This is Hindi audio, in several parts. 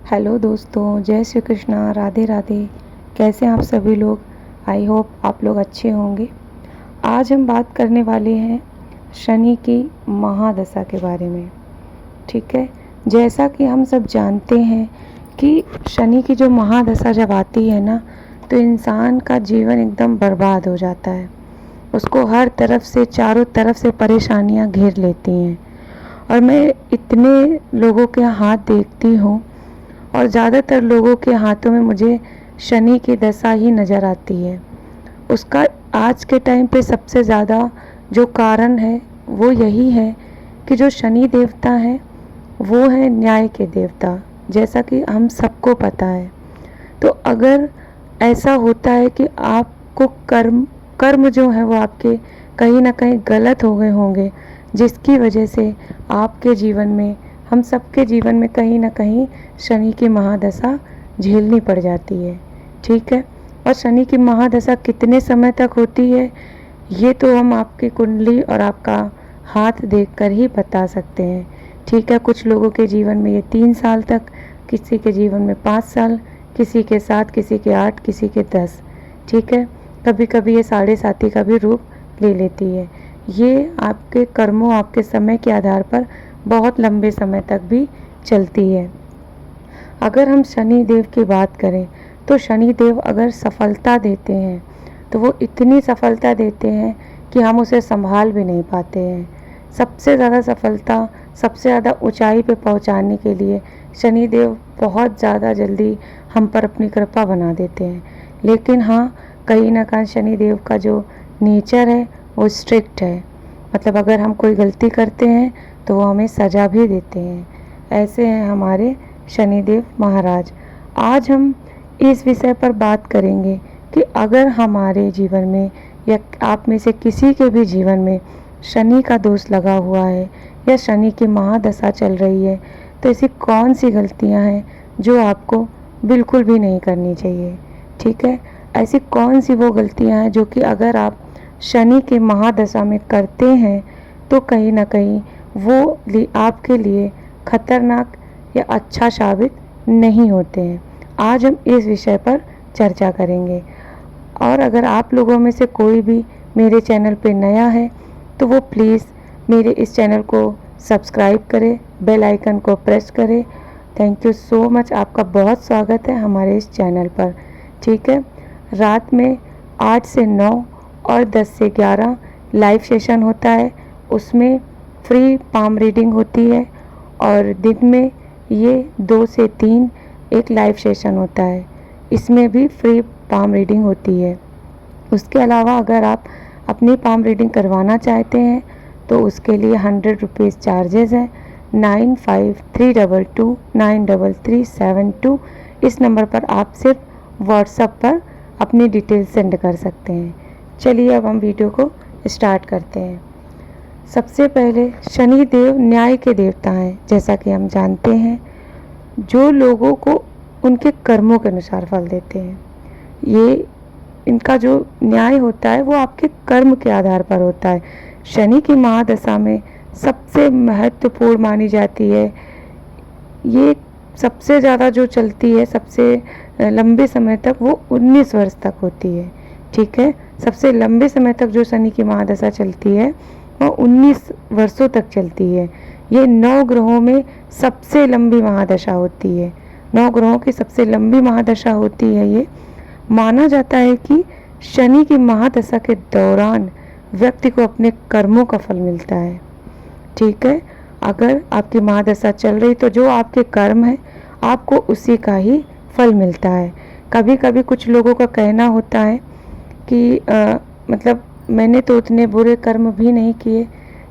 हेलो दोस्तों, जय श्री कृष्णा, राधे राधे। कैसे हैं आप सभी लोग? आई होप आप लोग अच्छे होंगे। आज हम बात करने वाले हैं शनि की महादशा के बारे में। ठीक है, जैसा कि हम सब जानते हैं कि शनि की जो महादशा जब आती है ना, तो इंसान का जीवन एकदम बर्बाद हो जाता है। उसको हर तरफ से, चारों तरफ से परेशानियां घेर लेती हैं। और मैं इतने लोगों के हाथ देखती हूँ और ज़्यादातर लोगों के हाथों में मुझे शनि की दशा ही नज़र आती है। उसका आज के टाइम पे सबसे ज़्यादा जो कारण है वो यही है कि जो शनि देवता हैं वो है न्याय के देवता, जैसा कि हम सबको पता है। तो अगर ऐसा होता है कि आपको कर्म कर्म जो है वो आपके कहीं ना कहीं गलत हो गए होंगे, जिसकी वजह से आपके जीवन में, हम सबके जीवन में कहीं ना कहीं शनि की महादशा झेलनी पड़ जाती है। ठीक है, और शनि की महादशा कितने समय तक होती है ये तो हम आपकी कुंडली और आपका हाथ देखकर ही बता सकते हैं। ठीक है, कुछ लोगों के जीवन में ये 3 साल तक, किसी के जीवन में 5 साल, किसी के 7, किसी के 8, किसी के 10। ठीक है, कभी कभी ये 7.5 का भी रूप ले लेती है। ये आपके कर्मों, आपके समय के आधार पर बहुत लंबे समय तक भी चलती है। अगर हम शनि देव की बात करें तो शनि देव अगर सफलता देते हैं तो वो इतनी सफलता देते हैं कि हम उसे संभाल भी नहीं पाते हैं। सबसे ज़्यादा सफलता, सबसे ज़्यादा ऊंचाई पे पहुंचाने के लिए शनि देव बहुत ज़्यादा जल्दी हम पर अपनी कृपा बना देते हैं। लेकिन हाँ, कहीं ना कहीं शनि देव का जो नेचर है वो स्ट्रिक्ट है। मतलब अगर हम कोई गलती करते हैं तो वो हमें सज़ा भी देते हैं। ऐसे हैं हमारे शनिदेव महाराज। आज हम इस विषय पर बात करेंगे कि अगर हमारे जीवन में या आप में से किसी के भी जीवन में शनि का दोष लगा हुआ है या शनि की महादशा चल रही है, तो ऐसी कौन सी गलतियां हैं जो आपको बिल्कुल भी नहीं करनी चाहिए। ठीक है, ऐसी कौन सी वो गलतियां हैं जो कि अगर आप शनि के महादशा में करते हैं तो कहीं ना कहीं वो आपके लिए खतरनाक या अच्छा साबित नहीं होते हैं। आज हम इस विषय पर चर्चा करेंगे। और अगर आप लोगों में से कोई भी मेरे चैनल पे नया है तो वो प्लीज़ मेरे इस चैनल को सब्सक्राइब करें, बेल आइकन को प्रेस करें। थैंक यू सो मच, आपका बहुत स्वागत है हमारे इस चैनल पर। ठीक है, रात में 8 से 9 और 10 से 11 लाइव सेशन होता है। उसमें फ्री पाम रीडिंग होती है और दिन में ये 2 से 3 एक लाइव सेशन होता है, इसमें भी फ्री पाम रीडिंग होती है। उसके अलावा अगर आप अपनी पाम रीडिंग करवाना चाहते हैं तो उसके लिए 100 रुपीज़ चार्जेस हैं। 9532293372 इस नंबर पर आप सिर्फ व्हाट्सएप पर अपनी डिटेल सेंड कर सकते हैं। चलिए अब हम वीडियो को स्टार्ट करते हैं। सबसे पहले शनि देव न्याय के देवता हैं, जैसा कि हम जानते हैं, जो लोगों को उनके कर्मों के अनुसार फल देते हैं। ये इनका जो न्याय होता है वो आपके कर्म के आधार पर होता है। शनि की महादशा में सबसे महत्वपूर्ण मानी जाती है, ये सबसे ज़्यादा जो चलती है, सबसे लंबे समय तक, वो 19 वर्ष तक होती है। ठीक है, सबसे लंबे समय तक जो शनि की महादशा चलती है वो 19 वर्षों तक चलती है। ये 9 ग्रहों में सबसे लंबी महादशा होती है। 9 ग्रहों की सबसे लंबी महादशा होती है ये। माना जाता है कि शनि की महादशा के दौरान व्यक्ति को अपने कर्मों का फल मिलता है। ठीक है, अगर आपकी महादशा चल रही तो जो आपके कर्म है आपको उसी का ही फल मिलता है। कभी कभी कुछ लोगों का कहना होता है कि मतलब मैंने तो उतने बुरे कर्म भी नहीं किए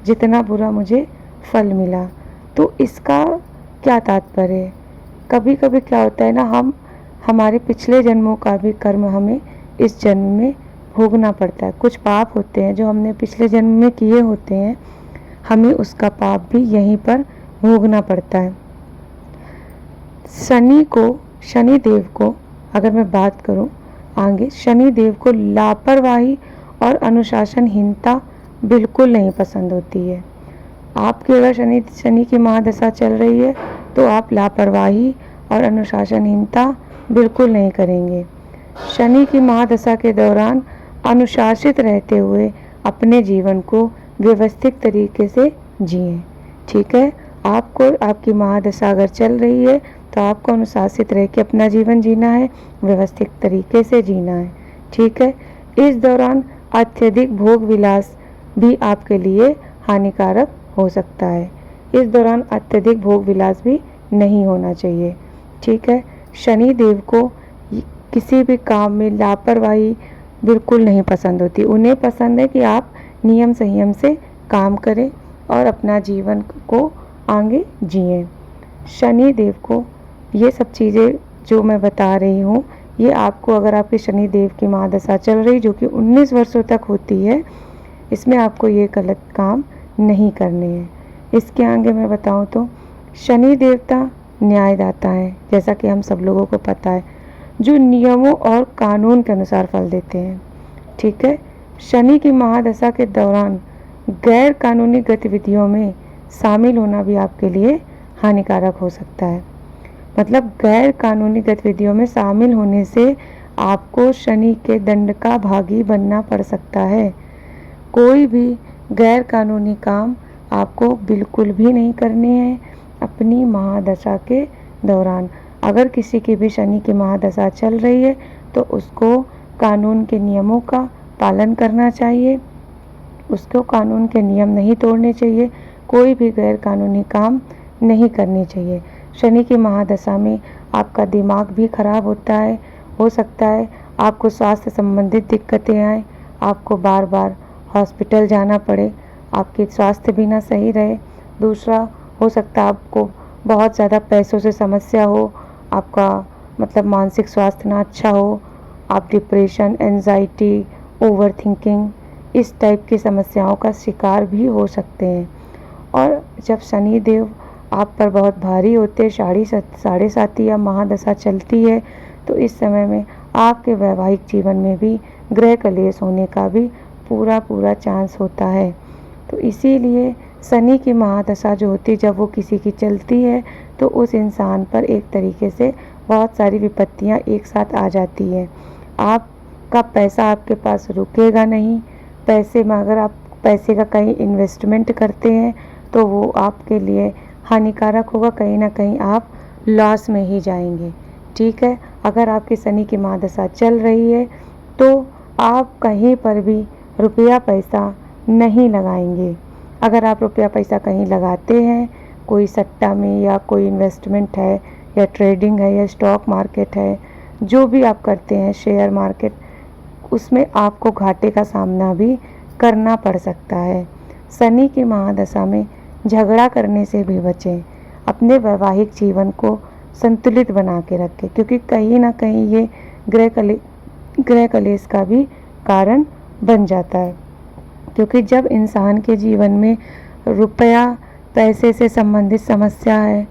जितना बुरा मुझे फल मिला। तो इसका क्या तात्पर्य है? कभी कभी क्या होता है ना, हम हमारे पिछले जन्मों का भी कर्म हमें इस जन्म में भोगना पड़ता है। कुछ पाप होते हैं जो हमने पिछले जन्म में किए होते हैं, हमें उसका पाप भी यहीं पर भोगना पड़ता है। शनि देव को अगर मैं बात करूं आगे, शनि देव को लापरवाही और अनुशासनहीनता बिल्कुल नहीं पसंद होती है। आपकी अगर शनि की महादशा चल रही है तो आप लापरवाही और अनुशासनहीनता बिल्कुल नहीं करेंगे। शनि की महादशा के दौरान अनुशासित रहते हुए अपने जीवन को व्यवस्थित तरीके से जिएं। ठीक है, आपको आपकी महादशा अगर चल रही है तो आपको अनुशासित रह के अपना जीवन जीना है, व्यवस्थित तरीके से जीना है। ठीक है, इस दौरान अत्यधिक भोग विलास भी आपके लिए हानिकारक हो सकता है। इस दौरान अत्यधिक भोग विलास भी नहीं होना चाहिए। ठीक है, शनि देव को किसी भी काम में लापरवाही बिल्कुल नहीं पसंद होती। उन्हें पसंद है कि आप नियम संयम से काम करें और अपना जीवन को आगे जिएं। शनि देव को ये सब चीज़ें जो मैं बता रही हूँ, ये आपको अगर आपके शनि देव की महादशा चल रही जो कि 19 वर्षों तक होती है, इसमें आपको ये गलत काम नहीं करने हैं। इसके आगे मैं बताऊँ तो शनि देवता न्यायदाता है, जैसा कि हम सब लोगों को पता है, जो नियमों और कानून के अनुसार फल देते हैं। ठीक है, शनि की महादशा के दौरान गैर कानूनी गतिविधियों में शामिल होना भी आपके लिए हानिकारक हो सकता है। मतलब गैर कानूनी गतिविधियों में शामिल होने से आपको शनि के दंड का भागी बनना पड़ सकता है। कोई भी गैर कानूनी काम आपको बिल्कुल भी नहीं करने हैं अपनी महादशा के दौरान। अगर किसी की भी शनि की महादशा चल रही है तो उसको कानून के नियमों का पालन करना चाहिए, उसको कानून के नियम नहीं तोड़ने चाहिए, कोई भी गैर कानूनी काम नहीं करनी चाहिए। शनि की महादशा में आपका दिमाग भी खराब होता है, हो सकता है आपको स्वास्थ्य संबंधित दिक्कतें आए, आपको बार बार हॉस्पिटल जाना पड़े, आपकी स्वास्थ्य भी ना सही रहे। दूसरा, हो सकता है आपको बहुत ज़्यादा पैसों से समस्या हो, आपका मतलब मानसिक स्वास्थ्य ना अच्छा हो, आप डिप्रेशन, एंजाइटी, ओवर थिंकिंग इस टाइप की समस्याओं का शिकार भी हो सकते हैं। और जब शनि देव आप पर बहुत भारी होते हैं, साढ़े साथी या महादशा चलती है, तो इस समय में आपके वैवाहिक जीवन में भी ग्रह कलेश होने का भी पूरा चांस होता है। तो इसीलिए शनि की महादशा जो होती है, जब वो किसी की चलती है तो उस इंसान पर एक तरीके से बहुत सारी विपत्तियां एक साथ आ जाती है। आपका पैसा आपके पास रुकेगा नहीं। पैसे में अगर आप पैसे का कहीं इन्वेस्टमेंट करते हैं तो वो आपके लिए हानिकारक होगा, कहीं ना कहीं आप लॉस में ही जाएंगे। ठीक है, अगर आपकी शनि की महादशा चल रही है तो आप कहीं पर भी रुपया पैसा नहीं लगाएंगे। अगर आप रुपया पैसा कहीं लगाते हैं, कोई सट्टा में या कोई इन्वेस्टमेंट है या ट्रेडिंग है या स्टॉक मार्केट है, जो भी आप करते हैं, शेयर मार्केट, उसमें आपको घाटे का सामना भी करना पड़ सकता है। शनि की महादशा में झगड़ा करने से भी बचें, अपने वैवाहिक जीवन को संतुलित बना के रखें, क्योंकि कहीं ना कहीं ये ग्रह कलेश का भी कारण बन जाता है। क्योंकि जब इंसान के जीवन में रुपया पैसे से संबंधित समस्या है,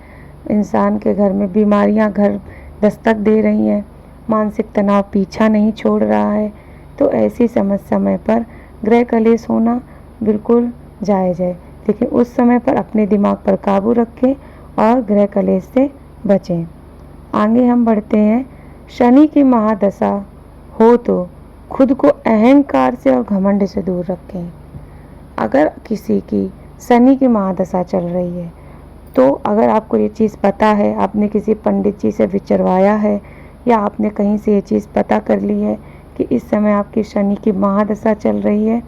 इंसान के घर में बीमारियां घर दस्तक दे रही हैं, मानसिक तनाव पीछा नहीं छोड़ रहा है, तो ऐसी समय पर ग्रह कलेश होना बिल्कुल जायज़ है। लेकिन उस समय पर अपने दिमाग पर काबू रखें और ग्रह कलेश से बचें। आगे हम बढ़ते हैं। शनि की महादशा हो तो खुद को अहंकार से और घमंड से दूर रखें। अगर किसी की शनि की महादशा चल रही है तो अगर आपको ये चीज़ पता है, आपने किसी पंडित जी से विचरवाया है या आपने कहीं से ये चीज़ पता कर ली है कि इस समय आपकी शनि की महादशा चल रही है,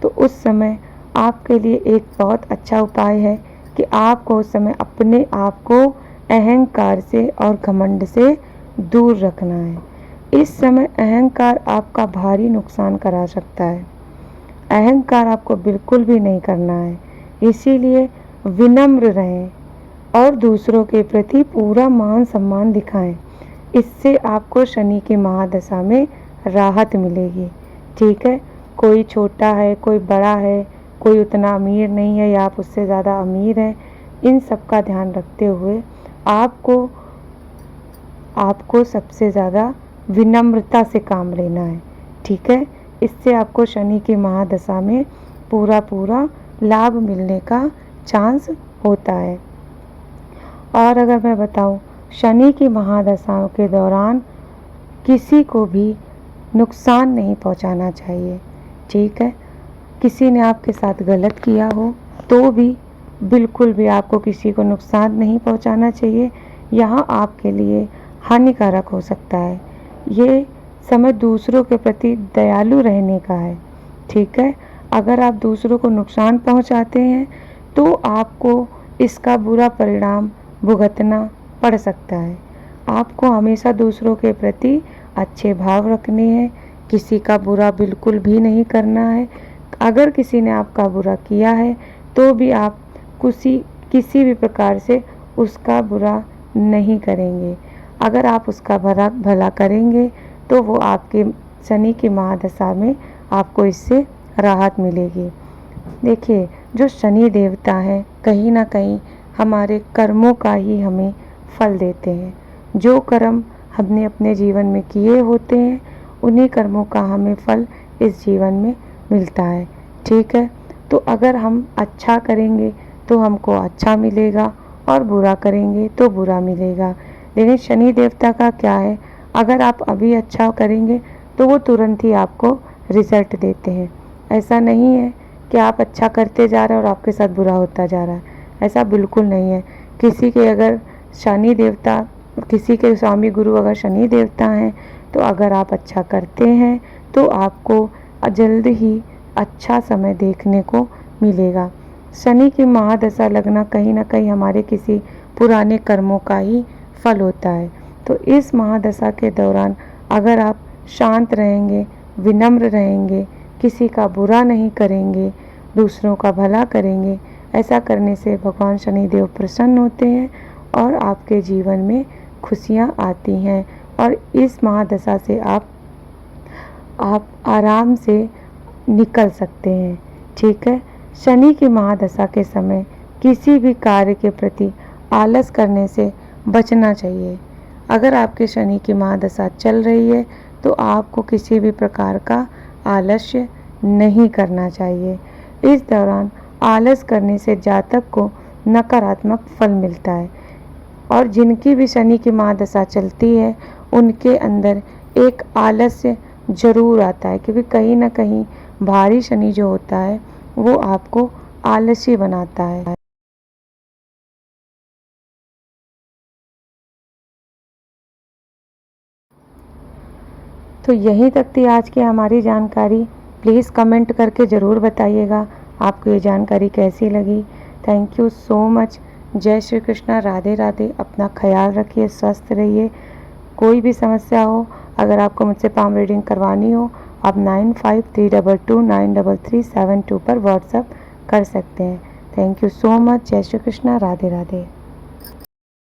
तो उस समय आपके लिए एक बहुत अच्छा उपाय है कि आपको उस समय अपने आप को अहंकार से और घमंड से दूर रखना है। इस समय अहंकार आपका भारी नुकसान करा सकता है। अहंकार आपको बिल्कुल भी नहीं करना है, इसीलिए विनम्र रहें और दूसरों के प्रति पूरा मान सम्मान दिखाएं। इससे आपको शनि की महादशा में राहत मिलेगी। ठीक है, कोई छोटा है, कोई बड़ा है, कोई उतना अमीर नहीं है या आप उससे ज़्यादा अमीर हैं, इन सब का ध्यान रखते हुए आपको सबसे ज़्यादा विनम्रता से काम लेना है। ठीक है, इससे आपको शनि की महादशा में पूरा लाभ मिलने का चांस होता है। और अगर मैं बताऊं, शनि की महादशाओं के दौरान किसी को भी नुकसान नहीं पहुंचाना चाहिए। ठीक है, किसी ने आपके साथ गलत किया हो तो भी बिल्कुल भी आपको किसी को नुकसान नहीं पहुंचाना चाहिए। यहाँ आपके लिए हानिकारक हो सकता है। ये समय दूसरों के प्रति दयालु रहने का है। ठीक है, अगर आप दूसरों को नुकसान पहुंचाते हैं तो आपको इसका बुरा परिणाम भुगतना पड़ सकता है। आपको हमेशा दूसरों के प्रति अच्छे भाव रखने हैं, किसी का बुरा बिल्कुल भी नहीं करना है। अगर किसी ने आपका बुरा किया है तो भी आप किसी भी प्रकार से उसका बुरा नहीं करेंगे। अगर आप उसका भला करेंगे तो वो आपके शनि की महादशा में आपको इससे राहत मिलेगी। देखिए, जो शनि देवता हैं कहीं ना कहीं हमारे कर्मों का ही हमें फल देते हैं। जो कर्म हमने अपने जीवन में किए होते हैं उन्हीं कर्मों का हमें फल इस जीवन में मिलता है। ठीक है, तो अगर हम अच्छा करेंगे तो हमको अच्छा मिलेगा और बुरा करेंगे तो बुरा मिलेगा। लेकिन शनि देवता का क्या है, अगर आप अभी अच्छा करेंगे तो वो तुरंत ही आपको रिजल्ट देते हैं। ऐसा नहीं है कि आप अच्छा करते जा रहे हैं और आपके साथ बुरा होता जा रहा है, ऐसा बिल्कुल नहीं है। किसी के अगर शनि देवता, किसी के स्वामी गुरु अगर शनि देवता हैं तो अगर आप अच्छा करते हैं तो आपको जल्द ही अच्छा समय देखने को मिलेगा। शनि की महादशा लगना कहीं ना कहीं हमारे किसी पुराने कर्मों का ही फल होता है। तो इस महादशा के दौरान अगर आप शांत रहेंगे, विनम्र रहेंगे, किसी का बुरा नहीं करेंगे, दूसरों का भला करेंगे, ऐसा करने से भगवान शनिदेव प्रसन्न होते हैं और आपके जीवन में खुशियाँ आती हैं और इस महादशा से आप आराम से निकल सकते हैं। ठीक है, शनि की महादशा के समय किसी भी कार्य के प्रति आलस करने से बचना चाहिए। अगर आपके शनि की महादशा चल रही है तो आपको किसी भी प्रकार का आलस्य नहीं करना चाहिए। इस दौरान आलस करने से जातक को नकारात्मक फल मिलता है और जिनकी भी शनि की महादशा चलती है उनके अंदर एक आलस्य जरूर आता है, क्योंकि कहीं ना कहीं भारी शनि जो होता है वो आपको आलसी बनाता है। तो यहीं तक थी आज की हमारी जानकारी। प्लीज़ कमेंट करके ज़रूर बताइएगा आपको ये जानकारी कैसी लगी। Thank you so much. जय श्री कृष्णा, राधे राधे। अपना ख्याल रखिए, स्वस्थ रहिए। कोई भी समस्या हो, अगर आपको मुझसे पाम रीडिंग करवानी हो, आप 9532293372 पर व्हाट्सएप कर सकते हैं। Thank you so much. जय श्री कृष्णा, राधे राधे।